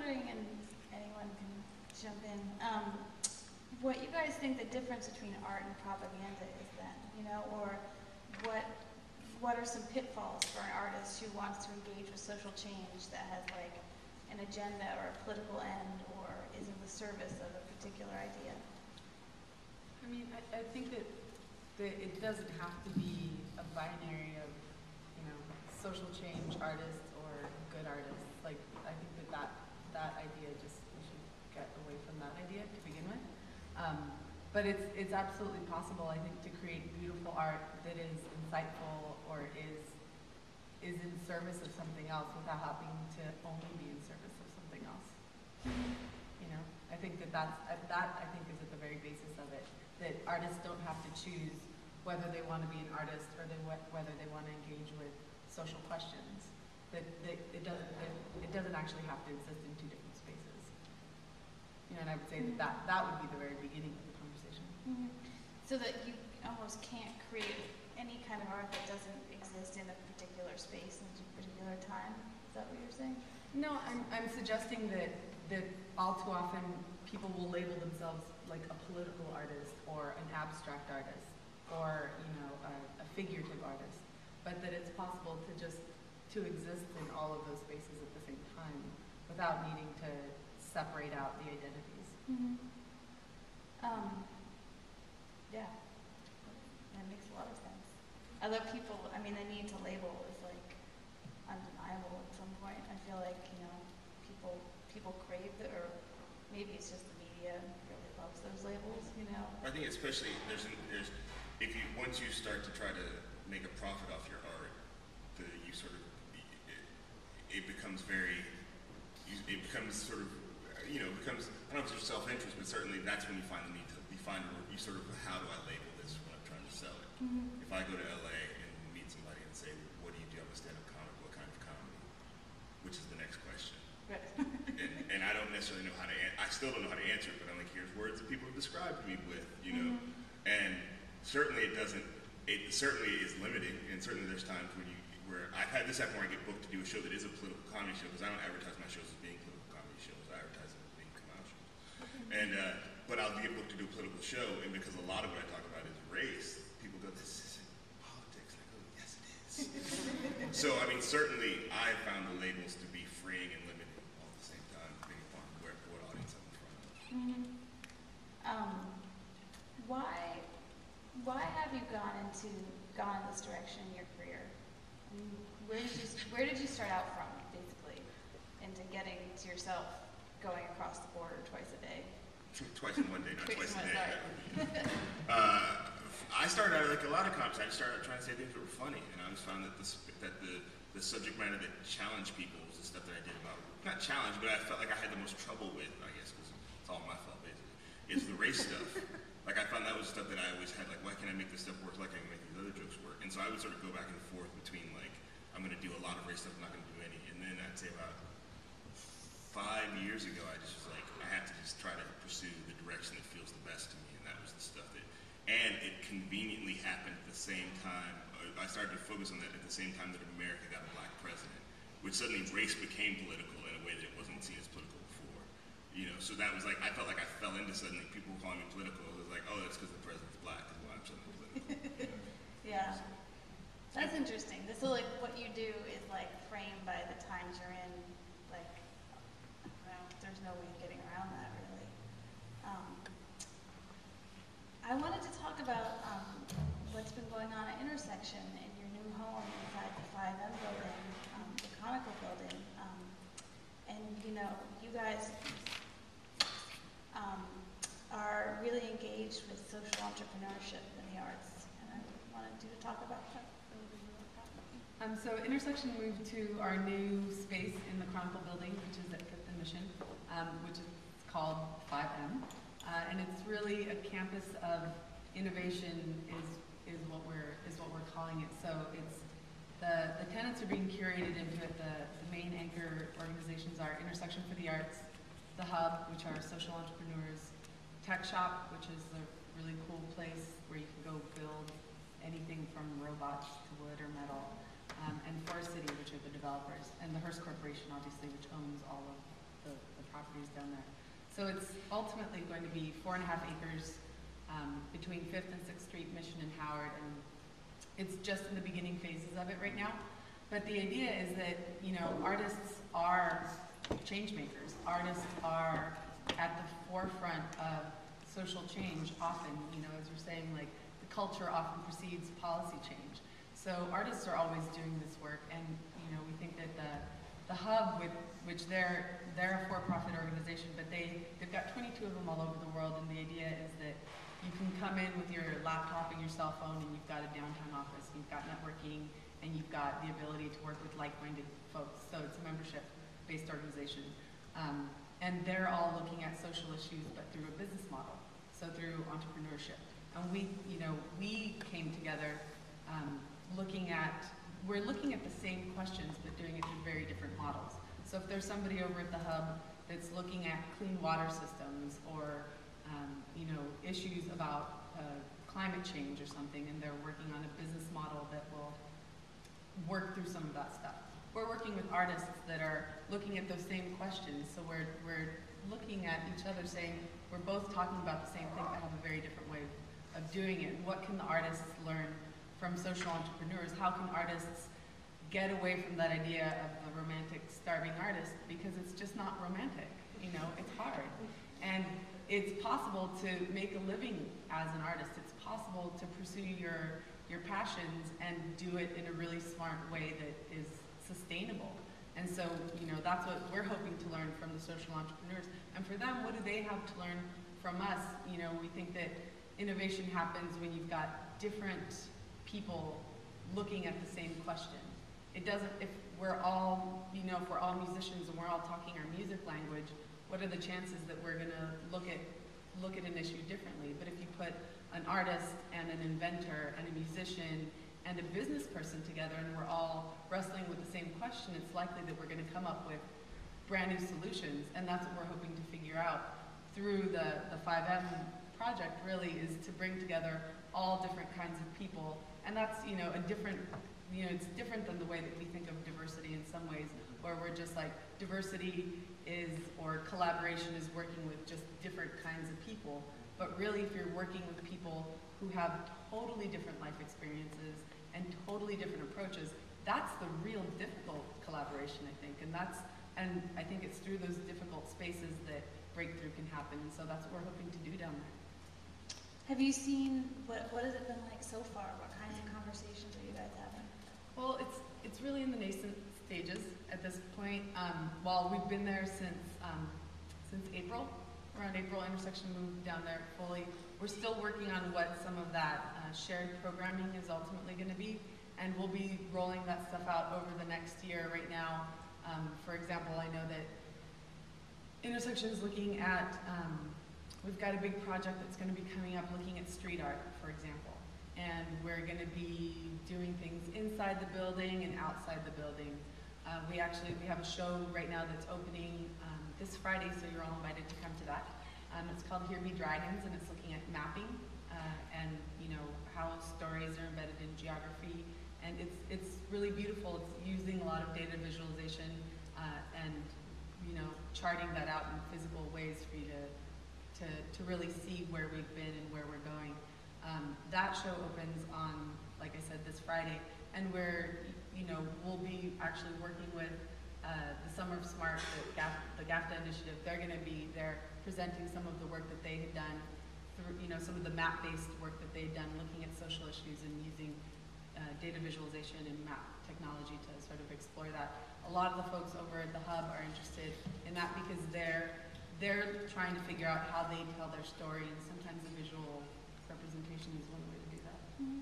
wondering, and anyone can jump in, what you guys think the difference between art and propaganda is then, you know, or what are some pitfalls for an artist who wants to engage with social change that has like an agenda or a political end or is in the service of a particular idea? I mean, I think that it doesn't have to be a binary of, you know, social change artists or good artists. Like, I think that idea just, we should get away from that idea to begin with. But it's absolutely possible, I think, to create beautiful art that is insightful or is in service of something else without having to only be in service of something else. You know, I think that I think is at the very basis of it. That artists don't have to choose whether they want to be an artist or whether they want to engage with social questions. That it doesn't actually have to exist in two different spaces. You know, and I would say that would be the very beginning of the conversation. Mm-hmm. So that you almost can't create any kind of art that doesn't exist in a particular space and a particular time. Is that what you're saying? No, I'm suggesting that all too often people will label themselves like a political artist or an abstract artist or, you know, a figurative artist, but that it's possible to exist in all of those spaces at the same time without needing to separate out the identities. Mm-hmm. Yeah, that makes a lot of sense. Although people, I mean, the need to label is like undeniable at some point. I feel like, you know, people crave it, or maybe it's just the media really loves those labels, you know. I think especially once you start to try to make a profit off your art, it becomes sort of, you know, I don't know if it's your self-interest, but certainly that's when you find the need to, you sort of, how do I label this when I'm trying to sell it? Mm-hmm. If I go to LA and meet somebody and say, what do you do? I'm a stand-up comic, what kind of comedy? Which is the next question. Right. and I don't necessarily know how to, I still don't know how to answer it, but I'm like, here's words that people have described me with, you know? Mm-hmm. And certainly it certainly is limiting, and certainly there's times where I've had this happen where I get booked to do a show that is a political comedy show, because I don't advertise my shows as being political comedy shows, I advertise them as being KAMAU shows. And, but I'll get booked to do a political show, and because a lot of what I talk about is race, people go, this isn't politics. And I go, yes it is. So, I mean, certainly I found the labels to be freeing and limiting all at the same time, depending upon what audience I'm in front of. Mm-hmm. Why have you gone in this direction in your career? I mean, where did you start out from, basically, into getting to yourself going across the border twice a day? Twice in one day, not twice a day. I started out like a lot of comics. I just started out trying to say things that were funny, and I just found that the subject matter that challenged people was the stuff that I did about, not challenged, but I felt like I had the most trouble with, I guess, because it's all my fault basically, is the race stuff. Like I found that was stuff that I always had, like, why can't I make this stuff work like I can make these other jokes work? And so I would sort of go back and forth between, like, I'm going to do a lot of race stuff, I'm not going to do any. And then I'd say about 5 years ago, I just was like, I have to just try to pursue the direction that feels the best to me, and that was the stuff that, and it conveniently happened at the same time. I started to focus on that at the same time that America got a black president, which suddenly race became political in a way that it wasn't seen as political before. You know, so that was like, I felt like I fell into suddenly people were calling me political. It was like, oh, that's because the president's black, is why I'm suddenly political. Yeah. That's interesting. So like what you do is like framed by the times you're in, like, well, there's no way of getting around that really. I wanted to talk about what's been going on at Intersection in your new home inside the 5M building, the Chronicle building. And you know, you guys are really engaged with social entrepreneurship in the arts, and I wanted you to talk about that. So Intersection moved to our new space in the Chronicle building, which is at 5th and Mission, which is called 5M. And it's really a campus of innovation is what we're calling it. So it's the tenants are being curated into it. The main anchor organizations are Intersection for the Arts, The Hub, which are social entrepreneurs, Tech Shop, which is a really cool place where you can go build anything from robots to wood or metal, and Forest City, which are the developers, and the Hearst Corporation, obviously, which owns all of the properties down there. So it's ultimately going to be 4.5 acres between 5th and 6th Street, Mission and Howard, and it's just in the beginning phases of it right now. But the idea is that, you know, artists are change makers. Artists are at the forefront of social change often, you know, as you're saying, like the culture often precedes policy change. So artists are always doing this work, and, you know, we think that the hub, which they're a for-profit organization, but they've got 22 of them all over the world, and the idea is that you can come in with your laptop and your cell phone, and you've got a downtown office, you've got networking, and you've got the ability to work with like-minded folks. So it's a membership-based organization. And they're all looking at social issues, but through a business model, so through entrepreneurship. And we came together we're looking at the same questions, but doing it through very different models. So if there's somebody over at the hub that's looking at clean water systems or you know, issues about climate change or something, and they're working on a business model that will work through some of that stuff. We're working with artists that are looking at those same questions, so we're looking at each other saying, we're both talking about the same thing but have a very different way of doing it. What can the artists learn from social entrepreneurs? How can artists get away from that idea of the romantic starving artist, because it's just not romantic, you know, it's hard. And it's possible to make a living as an artist. It's possible to pursue your passions and do it in a really smart way that is sustainable. And so, you know, that's what we're hoping to learn from the social entrepreneurs. And for them, what do they have to learn from us? You know, we think that innovation happens when you've got different people looking at the same question. It doesn't, if we're all, you know, if we're all musicians and we're all talking our music language, what are the chances that we're gonna look at an issue differently? But if you put an artist and an inventor and a musician and a business person together and we're all wrestling with the same question, it's likely that we're gonna come up with brand new solutions. And that's what we're hoping to figure out through the 5M project, really, is to bring together all different kinds of people. And that's, you know, it's different than the way that we think of diversity in some ways, where we're just like, diversity is, or collaboration is working with just different kinds of people. But really, if you're working with people who have totally different life experiences and totally different approaches, that's the real difficult collaboration, I think. And I think it's through those difficult spaces that breakthrough can happen. And so that's what we're hoping to do down there. Have you seen, what has it been like so far? What kinds of conversations are you guys having? Well, it's really in the nascent stages at this point. While we've been there since April, around April, Intersection moved down there fully. We're still working on what some of that shared programming is ultimately going to be, and we'll be rolling that stuff out over the next year. Right now, for example, I know that Intersection is looking at, we've got a big project that's going to be coming up looking at street art, for example. And we're going to be doing things inside the building and outside the building. We have a show right now that's opening this Friday, so you're all invited to come to that. It's called Here Be Dragons, and it's looking at mapping and, you know, how stories are embedded in geography. And it's really beautiful. It's using a lot of data visualization and, you know, charting that out in physical ways for you to really see where we've been and where we're going. That show opens on, like I said, this Friday, and we'll be actually working with the Summer of Smart, the GAFFTA initiative. They're going to be there presenting some of the work that they had done through, you know, some of the map-based work that they've done looking at social issues and using data visualization and map technology to sort of explore that. A lot of the folks over at the hub are interested in that because they're trying to figure out how they tell their story, and sometimes the visual representation is one way to do that. Mm-hmm.